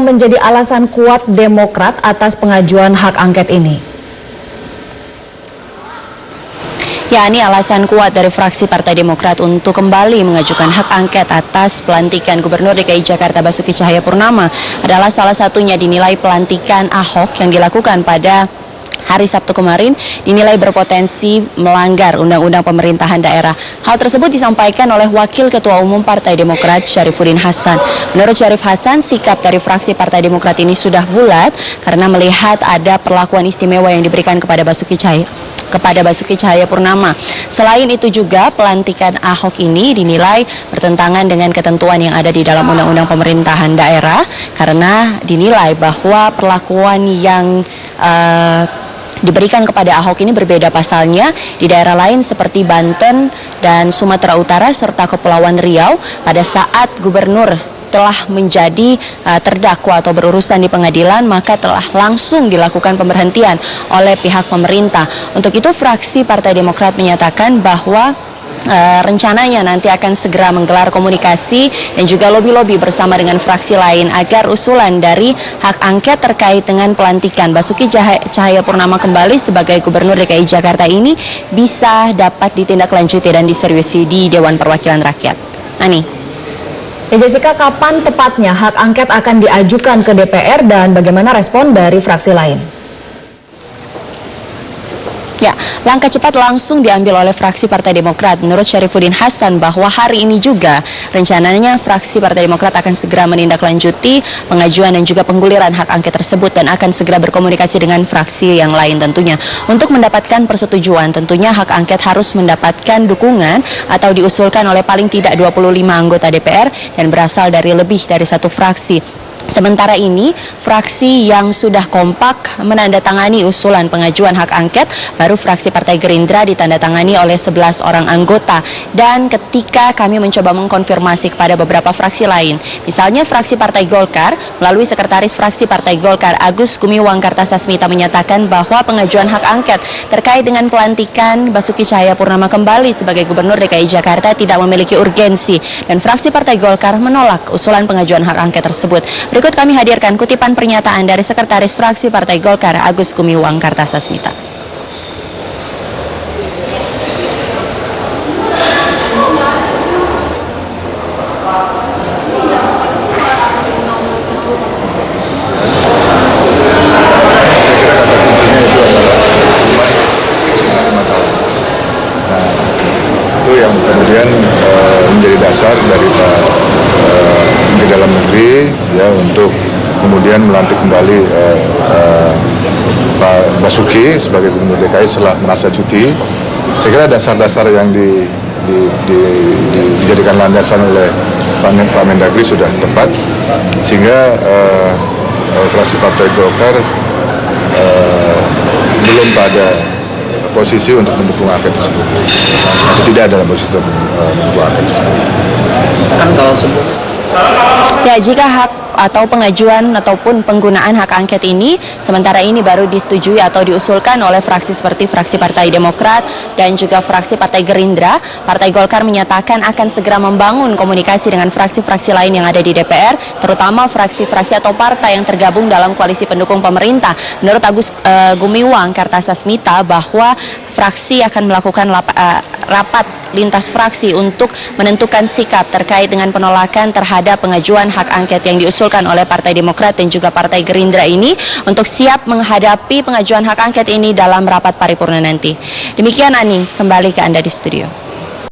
menjadi alasan kuat Demokrat atas pengajuan hak angket ini? Ya, ini alasan kuat dari fraksi Partai Demokrat untuk kembali mengajukan hak angket atas pelantikan Gubernur DKI Jakarta Basuki Cahayapurnama adalah salah satunya dinilai pelantikan Ahok yang dilakukan pada hari Sabtu kemarin dinilai berpotensi melanggar Undang-Undang Pemerintahan Daerah. Hal tersebut disampaikan oleh Wakil Ketua Umum Partai Demokrat Syarifuddin Hasan. Menurut Syarif Hasan, sikap dari fraksi Partai Demokrat ini sudah bulat karena melihat ada perlakuan istimewa yang diberikan kepada Basuki Cahayapurnama. Selain itu juga pelantikan Ahok ini dinilai bertentangan dengan ketentuan yang ada di dalam Undang-Undang Pemerintahan Daerah karena dinilai bahwa perlakuan yang diberikan kepada Ahok ini berbeda pasalnya di daerah lain seperti Banten dan Sumatera Utara serta Kepulauan Riau pada saat gubernur telah menjadi terdakwa atau berurusan di pengadilan, maka telah langsung dilakukan pemberhentian oleh pihak pemerintah. Untuk itu fraksi Partai Demokrat menyatakan bahwa rencananya nanti akan segera menggelar komunikasi dan juga lobi-lobi bersama dengan fraksi lain agar usulan dari hak angket terkait dengan pelantikan Basuki Cahayapurnama kembali sebagai Gubernur DKI Jakarta ini bisa dapat ditindaklanjuti dan diseriusi di Dewan Perwakilan Rakyat. Ani. Ya Jessica, kapan tepatnya hak angket akan diajukan ke DPR dan bagaimana respon dari fraksi lain? Ya, langkah cepat langsung diambil oleh fraksi Partai Demokrat. Menurut Syarifuddin Hasan bahwa hari ini juga rencananya fraksi Partai Demokrat akan segera menindaklanjuti pengajuan dan juga pengguliran hak angket tersebut dan akan segera berkomunikasi dengan fraksi yang lain tentunya. Untuk mendapatkan persetujuan, tentunya hak angket harus mendapatkan dukungan atau diusulkan oleh paling tidak 25 anggota DPR dan berasal dari lebih dari satu fraksi. Sementara ini, fraksi yang sudah kompak menandatangani usulan pengajuan hak angket baru fraksi Partai Gerindra ditandatangani oleh 11 orang anggota. Dan ketika kami mencoba mengkonfirmasi kepada beberapa fraksi lain, misalnya fraksi Partai Golkar, melalui sekretaris fraksi Partai Golkar Agus Gumiwang Kartasasmita menyatakan bahwa pengajuan hak angket terkait dengan pelantikan Basuki Cahayapurnama kembali sebagai Gubernur DKI Jakarta tidak memiliki urgensi. Dan fraksi Partai Golkar menolak usulan pengajuan hak angket tersebut. Berikut kami hadirkan kutipan pernyataan dari Sekretaris Fraksi Partai Golkar Agus Gumiwang Kartasasmita. Saya kira kata kuncinya itu adalah lima tahun. Nah, itu yang kemudian menjadi dasar dari di dalam negeri ya untuk kemudian melantik kembali Pak Basuki sebagai Gubernur DKI setelah merasa cuti. Saya kira dasar-dasar yang dijadikan landasan oleh Pak Mendagri sudah tepat sehingga fraksi Partai Golkar belum pada posisi untuk mendukung angket tersebut atau tidak dalam posisi untuk mendukung angket tersebut. Kan kalau sebut Ya, jika hak atau pengajuan ataupun penggunaan hak angket ini sementara ini baru disetujui atau diusulkan oleh fraksi seperti fraksi Partai Demokrat dan juga fraksi Partai Gerindra, Partai Golkar menyatakan akan segera membangun komunikasi dengan fraksi-fraksi lain yang ada di DPR, terutama fraksi-fraksi atau partai yang tergabung dalam koalisi pendukung pemerintah. Menurut Agus Gumiwang Kartasasmita bahwa fraksi akan melakukan rapat lintas fraksi untuk menentukan sikap terkait dengan penolakan terhadap pengajuan hak angket yang diusulkan oleh Partai Demokrat dan juga Partai Gerindra ini untuk siap menghadapi pengajuan hak angket ini dalam rapat paripurna nanti. Demikian Ani, kembali ke Anda di studio.